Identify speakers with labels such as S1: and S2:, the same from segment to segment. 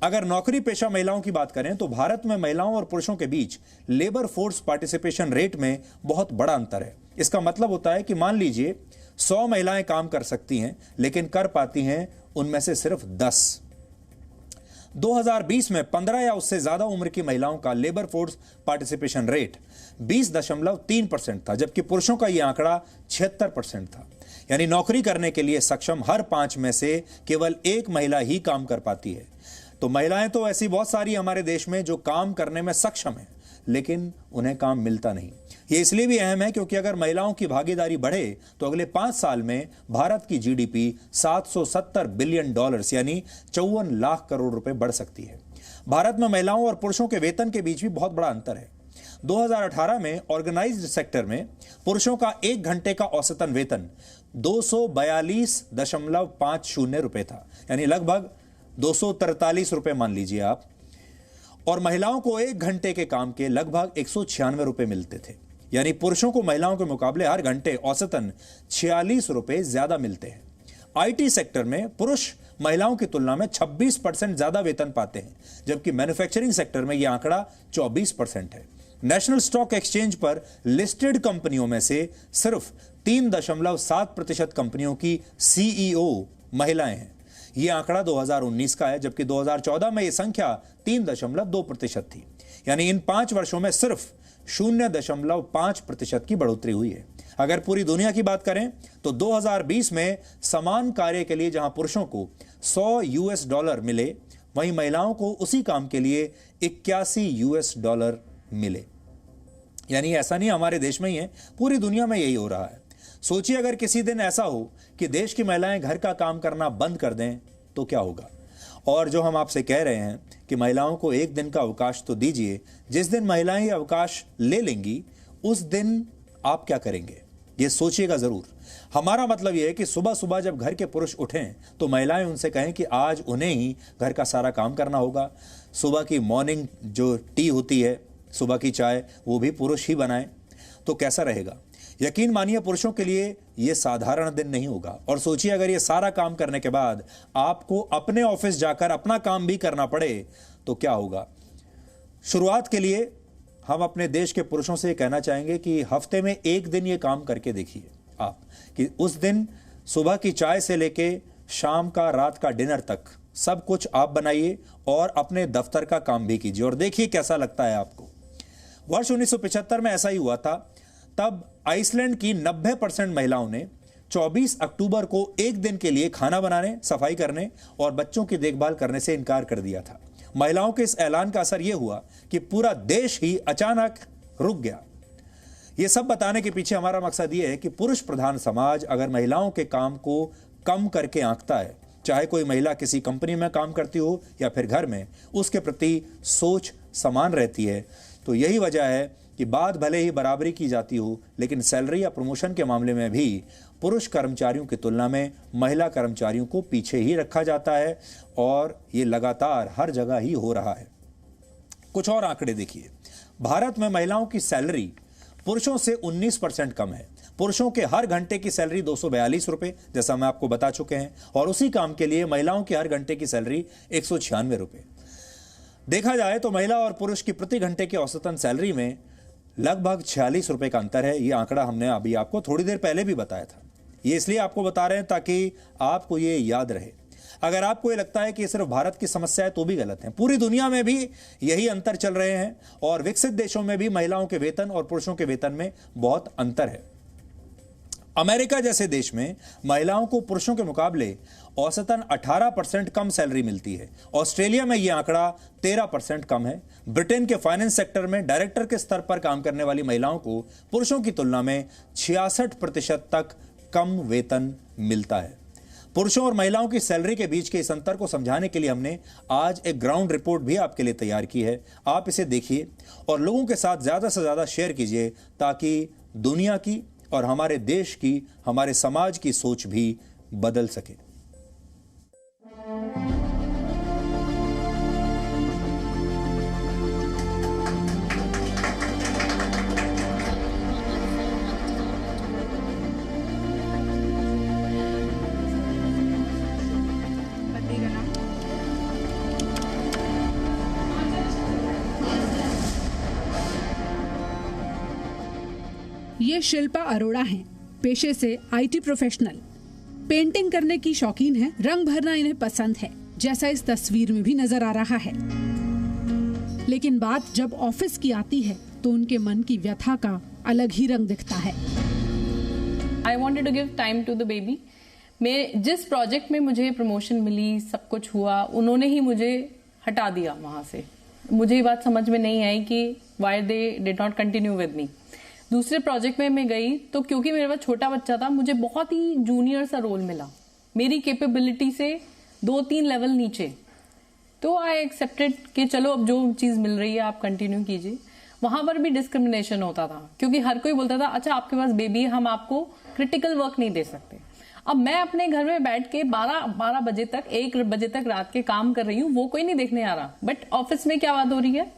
S1: अगर नौकरी पेशा महिलाओं की बात करें तो भारत में महिलाओं और पुरुषों के बीच लेबर फोर्स पार्टिसिपेशन रेट में बहुत बड़ा अंतर है। इसका मतलब होता है कि मान लीजिए 100 महिलाएं काम कर सकती हैं, लेकिन कर पाती हैं उनमें से सिर्फ 10। 2020 में 15 या उससे ज्यादा उम्र की महिलाओं का लेबर फोर्स पार्टिसिपेशन रेट 20.3% था, जबकि पुरुषों का यह आंकड़ा 76% था। यानी नौकरी करने के लिए सक्षम हर 5 में से केवल 1 महिला ही काम कर पाती है। तो महिलाएं तो ऐसी बहुत सारी हमारे देश में जो काम करने में सक्षम है, लेकिन उन्हें काम मिलता नहीं। ये इसलिए भी अहम है क्योंकि अगर महिलाओं की भागीदारी बढ़े तो अगले 5 साल में भारत की जीडीपी $770 बिलियन यानी 54 लाख करोड़ रुपए बढ़ सकती है। भारत में महिलाओं और पुरुषों के वेतन के बीच भी बहुत बड़ा अंतर है। 2018 में ऑर्गेनाइज्ड सेक्टर में पुरुषों का 1 घंटे का औसतन वेतन 242.50 रुपए था, यानी लगभग 243 रुपए मान लीजिए आप, और महिलाओं को 1 घंटे के काम के लगभग 196 रुपए मिलते थे। यानी पुरुषों को महिलाओं के मुकाबले हर घंटे औसतन 46 रुपए ज्यादा मिलते हैं। आईटी सेक्टर में पुरुष महिलाओं की तुलना में 26% ज्यादा वेतन पाते हैं, जबकि मैन्युफैक्चरिंग सेक्टर में यह आंकड़ा 24% है। नेशनल स्टॉक एक्सचेंज पर लिस्टेड कंपनियों में से सिर्फ 3.7% कंपनियों की सीईओ महिलाएं हैं। यह आंकड़ा 2019 का है, जबकि 2014 में यह संख्या 3.2% थी। यानी इन 5 वर्षों में सिर्फ 0.5% की बढ़ोतरी हुई है। अगर पूरी दुनिया की बात करें तो 2020 में समान कार्य के लिए जहां पुरुषों को $100 मिले, वहीं महिलाओं को उसी काम के लिए $81 मिले। यानी ऐसा नहीं हमारे देश में ही है, पूरी दुनिया में यही हो रहा है। सोचिए अगर किसी दिन ऐसा हो कि देश की महिलाएं घर का काम करना बंद कर दें तो क्या होगा। और जो हम आपसे कह रहे हैं कि महिलाओं को 1 दिन का अवकाश तो दीजिए, जिस दिन महिलाएं ये अवकाश ले लेंगी उस दिन आप क्या करेंगे, ये सोचिएगा जरूर। हमारा मतलब यह है कि सुबह सुबह जब घर के पुरुष उठें तो महिलाएं उनसे कहें कि आज उन्हें ही घर का सारा काम करना होगा। सुबह की मॉर्निंग जो टी होती है, सुबह की चाय, वो भी पुरुष ही बनाएं, तो कैसा रहेगा। यकीन मानिए पुरुषों के लिए यह साधारण दिन नहीं होगा। और सोचिए अगर यह सारा काम करने के बाद आपको अपने ऑफिस जाकर अपना काम भी करना पड़े तो क्या होगा। शुरुआत के लिए हम अपने देश के पुरुषों से कहना चाहेंगे कि हफ्ते में 1 दिन ये काम करके देखिए आप, कि उस दिन सुबह की चाय से लेके शाम का, रात का डिनर तक सब कुछ आप बनाइए और अपने दफ्तर का काम भी कीजिए और देखिए कैसा लगता है आपको। वर्ष 1975 में ऐसा ही हुआ था। तब आइसलैंड की 90% महिलाओं ने 24 अक्टूबर को 1 दिन के लिए खाना बनाने, सफाई करने और बच्चों की देखभाल करने से इनकार कर दिया था। महिलाओं के इस ऐलान का असर यह हुआ कि पूरा देश ही अचानक रुक गया। यह सब बताने के पीछे हमारा मकसद यह है कि पुरुष प्रधान समाज अगर महिलाओं के काम को कम करके आंकता है, चाहे कोई महिला किसी कंपनी में काम करती हो या फिर घर में, उसके प्रति सोच समान रहती है। तो यही वजह है कि बात भले ही बराबरी की जाती हो, लेकिन सैलरी या प्रमोशन के मामले में भी पुरुष कर्मचारियों की तुलना में महिला कर्मचारियों को पीछे ही रखा जाता है और ये लगातार हर जगह ही हो रहा है। कुछ और आंकड़े देखिए। भारत में महिलाओं की सैलरी पुरुषों से 19% कम है। पुरुषों के हर घंटे की सैलरी 242 रुपए, जैसा मैं आपको बता चुके हैं, और उसी काम के लिए महिलाओं की हर घंटे की सैलरी 196 रुपए। देखा जाए तो महिला और पुरुष की प्रति घंटे की औसतन सैलरी में लगभग 46 रुपए का अंतर है। यह आंकड़ा हमने अभी आपको थोड़ी देर पहले भी बताया था। ये इसलिए आपको बता रहे हैं ताकि आपको ये याद रहे। अगर आपको ये लगता है कि सिर्फ भारत की समस्या है तो भी गलत है। पूरी दुनिया में भी यही अंतर चल रहे हैं और विकसित देशों में भी महिलाओं के वेतन और पुरुषों के वेतन में बहुत अंतर है। अमेरिका जैसे देश में महिलाओं को पुरुषों के मुकाबले औसतन 18% कम सैलरी मिलती है। ऑस्ट्रेलिया में यह आंकड़ा 13% कम है। ब्रिटेन के फाइनेंस सेक्टर में डायरेक्टर के स्तर पर काम करने वाली महिलाओं को पुरुषों की तुलना में 66% तक कम वेतन मिलता है। पुरुषों और महिलाओं की सैलरी के बीच के इस अंतर को समझाने के लिए हमने आज एक ग्राउंड रिपोर्ट भी आपके लिए तैयार की है। आप इसे देखिए और लोगों के साथ ज्यादा से ज्यादा शेयर कीजिए ताकि दुनिया की और हमारे देश की, हमारे समाज की सोच भी बदल सके।
S2: ये शिल्पा अरोड़ा हैं, पेशे से IT प्रोफेशनल। पेंटिंग करने की शौकीन है, रंग भरना इन्हें पसंद है, जैसा इस तस्वीर में भी नजर आ रहा है। लेकिन बात जब ऑफिस की आती है तो उनके मन की व्यथा का अलग ही रंग दिखता है।
S3: I wanted to give time to the baby. मैं जिस प्रोजेक्ट में मुझे प्रमोशन मिली, सब कुछ हुआ, उन्होंने ही मुझे हटा दिया वहां से। मुझे ये बात समझ में नहीं आई कि why they did not continue with me. दूसरे प्रोजेक्ट में मैं गई तो क्योंकि मेरे पास छोटा बच्चा था, मुझे बहुत ही जूनियर सा रोल मिला, मेरी कैपेबिलिटी से 2-3 लेवल नीचे। तो आई एक्सेप्टेड कि चलो अब जो चीज मिल रही है आप कंटिन्यू कीजिए। वहां पर भी डिस्क्रिमिनेशन होता था क्योंकि हर कोई बोलता था अच्छा आपके पास बेबी है, हम आपको क्रिटिकल वर्क नहीं दे सकते। अब मैं अपने घर में बैठ के 12 बजे तक 1 बजे तक रात के काम कर रही हूँ, वो कोई नहीं देखने आ रहा। बट ऑफिस में क्या बात हो रही है,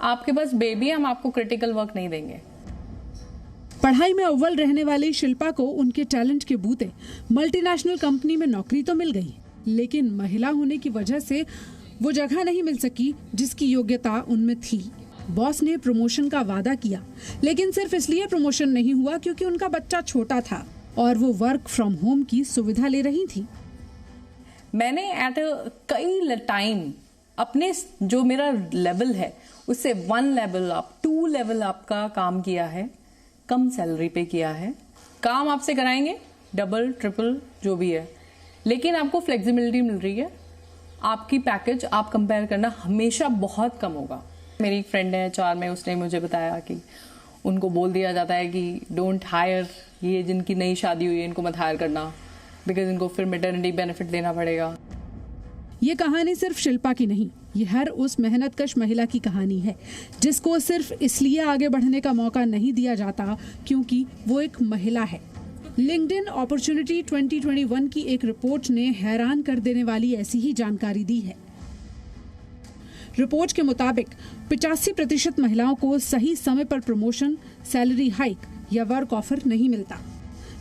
S3: आपके पास बेबी है, हम आपको क्रिटिकल वर्क नहीं देंगे।
S2: पढ़ाई में अव्वल रहने वाली शिल्पा को उनके टैलेंट के बूते मल्टीनेशनल कंपनी में नौकरी तो मिल गई, लेकिन महिला होने की वजह से वो जगह नहीं मिल सकी जिसकी योग्यता उनमें थी। बॉस ने प्रमोशन का वादा किया, लेकिन सिर्फ इसलिए प्रमोशन नहीं हुआ क्योंकि उनका बच्चा छोटा था और वो वर्क फ्रॉम होम की सुविधा ले रही थी।
S3: मैंने एट कई टाइम अपने जो मेरा लेवल है उससे 1 लेवल अप 2 लेवल अप का काम किया है, कम सैलरी पे किया है। काम आपसे कराएंगे डबल ट्रिपल जो भी है, लेकिन आपको फ्लेक्सिबिलिटी मिल रही है। आपकी पैकेज आप कंपेयर करना हमेशा बहुत कम होगा। मेरी एक फ्रेंड है HR में, उसने मुझे बताया कि उनको बोल दिया जाता है कि डोंट हायर, ये जिनकी नई शादी हुई है इनको मत हायर करना, बिकॉज इनको फिर मैटरनिटी बेनिफिट देना पड़ेगा।
S2: ये कहानी सिर्फ शिल्पा की नहीं, ये हर उस मेहनतकश महिला की कहानी है जिसको सिर्फ इसलिए आगे बढ़ने का मौका नहीं दिया जाता क्योंकि वो एक महिला है। लिंक्डइन अपॉर्चुनिटी 2021 की एक रिपोर्ट ने हैरान कर देने वाली ऐसी ही जानकारी दी है। रिपोर्ट के मुताबिक 85% महिलाओं को सही समय पर प्रमोशन, सैलरी हाइक या वर्क ऑफर नहीं मिलता।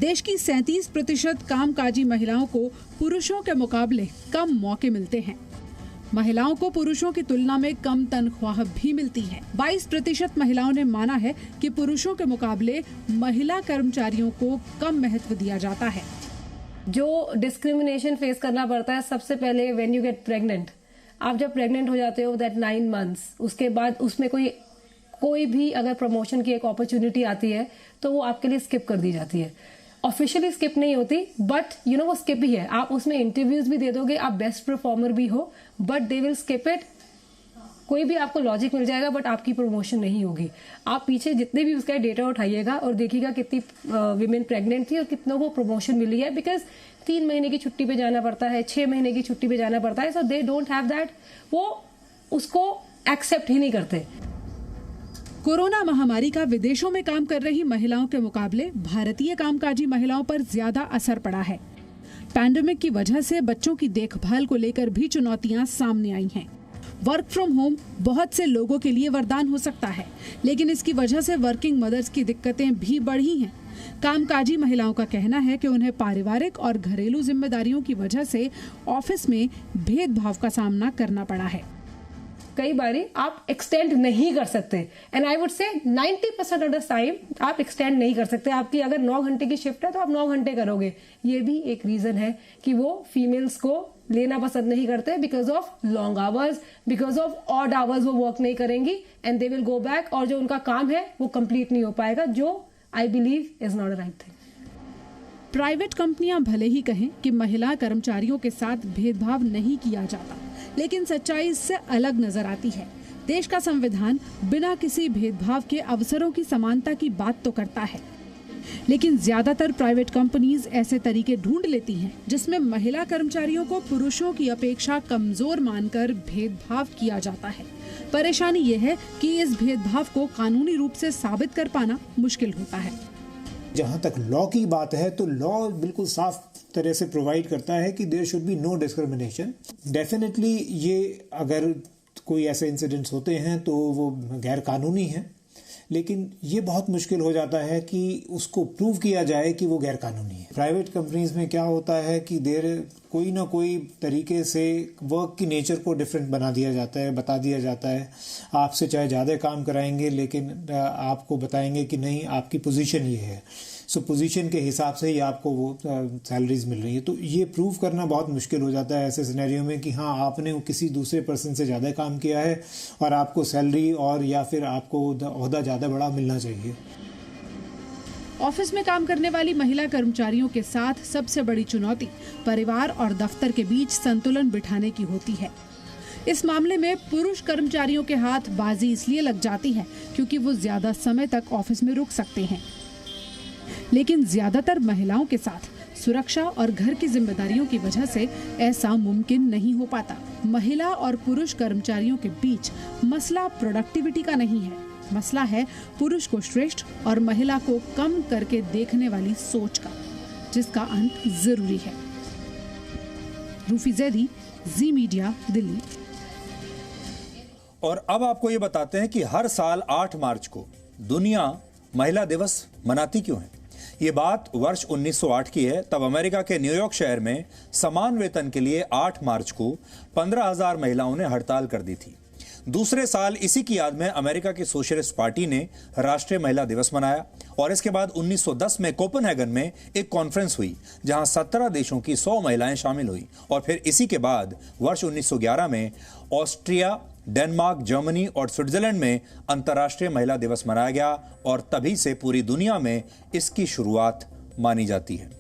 S2: देश की 37% कामकाजी महिलाओं को पुरुषों के मुकाबले कम मौके मिलते हैं। महिलाओं को पुरुषों की तुलना में कम तनख्वाह भी मिलती है। 22% महिलाओं ने माना है कि पुरुषों के मुकाबले महिला कर्मचारियों को कम महत्व दिया जाता है।
S4: जो डिस्क्रिमिनेशन फेस करना पड़ता है सबसे पहले व्हेन यू गेट प्रेग्नेंट। आप जब प्रेग्नेंट हो जाते हो दैट 9 मंथ्स, उसके बाद उसमें कोई भी अगर प्रमोशन की एक अपॉर्चुनिटी आती है तो वो आपके लिए स्किप कर दी जाती है। ऑफिशियली स्किप नहीं होती, बट वो स्किप ही है। आप उसमें इंटरव्यूज भी दे दोगे, आप बेस्ट परफॉर्मर भी हो, but they will skip it. कोई भी आपको लॉजिक मिल जाएगा बट आपकी प्रमोशन नहीं होगी। आप पीछे जितने भी उसका डेटा उठाइएगा और देखिएगा कितनी विमेन प्रेग्नेंट थी और कितनों को प्रमोशन मिली है, बिकॉज 3 महीने की छुट्टी पे जाना पड़ता है, 6 महीने की छुट्टी पे जाना पड़ता है। सो दे डोंट हैव दैट, वो उसको एक्सेप्ट ही नहीं करते।
S2: कोरोना महामारी का विदेशों में काम कर रही महिलाओं के मुकाबले भारतीय कामकाजी महिलाओं पर ज्यादा असर पड़ा है। पैंडेमिक की वजह से बच्चों की देखभाल को लेकर भी चुनौतियां सामने आई हैं। वर्क फ्रॉम होम बहुत से लोगों के लिए वरदान हो सकता है, लेकिन इसकी वजह से वर्किंग मदर्स की दिक्कतें भी बढ़ी हैं। कामकाजी महिलाओं का कहना है कि उन्हें पारिवारिक और घरेलू जिम्मेदारियों की वजह से ऑफिस में भेदभाव का सामना करना पड़ा है।
S4: कई बारी आप एक्सटेंड नहीं कर सकते, and I would say 90% of the time आप एक्सटेंड नहीं कर सकते। आपकी अगर 9 घंटे की शिफ्ट है तो आप 9 घंटे करोगे। ये भी एक रीजन है कि वो फीमेल्स को लेना पसंद नहीं करते, because of long hours, because of odd hours वो वर्क नहीं करेंगी and they will go back, और जो उनका काम है वो कंप्लीट नहीं हो पाएगा, जो I believe is not a right thing.
S2: Private कंपनियां भले ही कहें कि महिला कर्मचारियों के साथ भेदभाव नहीं किया जाता, लेकिन सच्चाई इससे अलग नजर आती है। देश का संविधान बिना किसी भेदभाव के अवसरों की समानता की बात तो करता है, लेकिन ज्यादातर प्राइवेट कंपनीज ऐसे तरीके ढूंढ लेती हैं जिसमें महिला कर्मचारियों को पुरुषों की अपेक्षा कमजोर मानकर भेदभाव किया जाता है। परेशानी ये है कि इस भेदभाव को कानूनी रूप से साबित कर पाना मुश्किल होता है।
S5: जहाँ तक लॉ की बात है तो लॉ बिल्कुल साफ तरह से प्रोवाइड करता है कि there should be no discrimination. Definitely ये अगर कोई ऐसे इंसिडेंट्स होते हैं तो वो गैर कानूनी हैं, लेकिन ये बहुत मुश्किल हो जाता है कि उसको प्रूव किया जाए कि वो गैर कानूनी है। प्राइवेट कंपनीज में क्या होता है कि देयर कोई ना कोई तरीके से वर्क की नेचर को डिफरेंट बना दिया जाता है, बता दिया जाता है। आपसे चाहे ज़्यादा काम कराएंगे लेकिन आपको बताएंगे कि नहीं, आपकी पोजीशन ये है, सो पोजीशन के हिसाब से ही आपको वो सैलरीज मिल रही है। तो ये प्रूव करना बहुत मुश्किल हो जाता है ऐसे सिनेरियो में कि हाँ, आपने किसी दूसरे पर्सन से ज़्यादा काम किया है और आपको सैलरी और या फिर आपको ओहदा ज़्यादा बड़ा मिलना चाहिए।
S2: ऑफिस में काम करने वाली महिला कर्मचारियों के साथ सबसे बड़ी चुनौती परिवार और दफ्तर के बीच संतुलन बिठाने की होती है। इस मामले में पुरुष कर्मचारियों के हाथ बाजी इसलिए लग जाती है क्योंकि वो ज्यादा समय तक ऑफिस में रुक सकते हैं, लेकिन ज्यादातर महिलाओं के साथ सुरक्षा और घर की जिम्मेदारियों की वजह से ऐसा मुमकिन नहीं हो पाता। महिला और पुरुष कर्मचारियों के बीच मसला प्रोडक्टिविटी का नहीं है, मसला है पुरुष को श्रेष्ठ और महिला को कम करके देखने वाली सोच का, जिसका अंत जरूरी है। रूफी जैदी, जी मीडिया, दिल्ली।
S1: और अब आपको ये बताते हैं कि हर साल 8 मार्च को दुनिया महिला दिवस मनाती क्यों है। ये बात वर्ष 1908 की है। तब अमेरिका के न्यूयॉर्क शहर में समान वेतन के लिए 8 मार्च को 15,000 महिलाओं ने हड़ताल कर दी थी। दूसरे साल इसी की याद में अमेरिका की सोशलिस्ट पार्टी ने राष्ट्रीय महिला दिवस मनाया और इसके बाद 1910 में कोपेनहेगन में एक कॉन्फ्रेंस हुई जहां 17 देशों की 100 महिलाएं शामिल हुई और फिर इसी के बाद वर्ष 1911 में ऑस्ट्रिया, डेनमार्क, जर्मनी और स्विट्जरलैंड में अंतर्राष्ट्रीय महिला दिवस मनाया गया और तभी से पूरी दुनिया में इसकी शुरुआत मानी जाती है।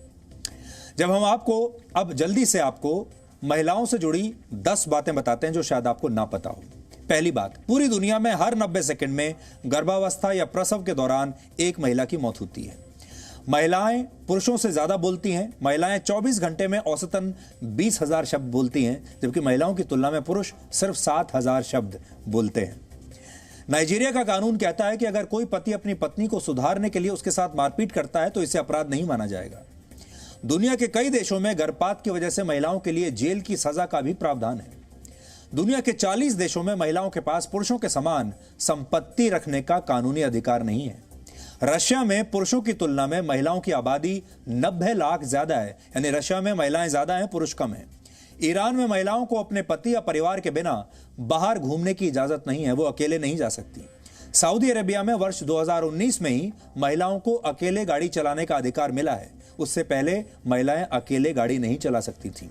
S1: जब हम आपको अब जल्दी से आपको महिलाओं से जुड़ी 10 बातें बताते हैं जो शायद आपको ना पता हो। पहली बात, पूरी दुनिया में हर 90 सेकंड में गर्भावस्था या प्रसव के दौरान एक महिला की मौत होती है। महिलाएं पुरुषों से ज्यादा बोलती हैं। महिलाएं 24 घंटे में औसतन 20,000 शब्द बोलती हैं, जबकि महिलाओं की तुलना में पुरुष सिर्फ 7,000 शब्द बोलते हैं। नाइजीरिया का कानून कहता है कि अगर कोई पति अपनी पत्नी को सुधारने के लिए उसके साथ मारपीट करता है तो इसे अपराध नहीं माना जाएगा। दुनिया के कई देशों में गर्भपात की वजह से महिलाओं के लिए जेल की सजा का भी प्रावधान है। दुनिया के 40 देशों में महिलाओं के पास पुरुषों के समान संपत्ति रखने का कानूनी अधिकार नहीं है। रशिया में पुरुषों की तुलना में महिलाओं की आबादी 90 लाख ज्यादा है, यानी रशिया में महिलाएं ज्यादा हैं, पुरुष कम हैं। ईरान में महिलाओं को अपने पति या परिवार के बिना बाहर घूमने की इजाजत नहीं है, वो अकेले नहीं जा सकती। सऊदी अरेबिया में वर्ष 2019 में ही महिलाओं को अकेले गाड़ी चलाने का अधिकार मिला है। उससे पहले महिलाएं अकेले गाड़ी नहीं चला सकती थी।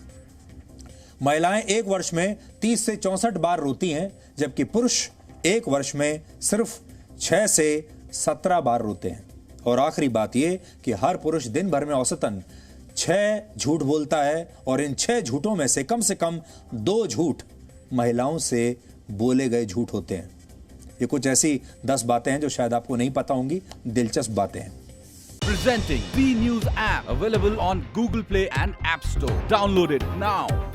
S1: महिलाएं एक वर्ष में 30 से 64 बार रोती हैं, जबकि पुरुष एक वर्ष में सिर्फ 6 से 17 बार रोते हैं। और आखिरी बात यह कि हर पुरुष दिन भर में औसतन 6 झूठ बोलता है और इन 6 झूठों में से कम 2 झूठ महिलाओं से बोले गए झूठ होते हैं। ये कुछ ऐसी 10 बातें हैं जो शायद आपको नहीं पता होंगी, दिलचस्प बातें हैं।
S6: Presenting B News app, available on Google Play and App Store. Download it now.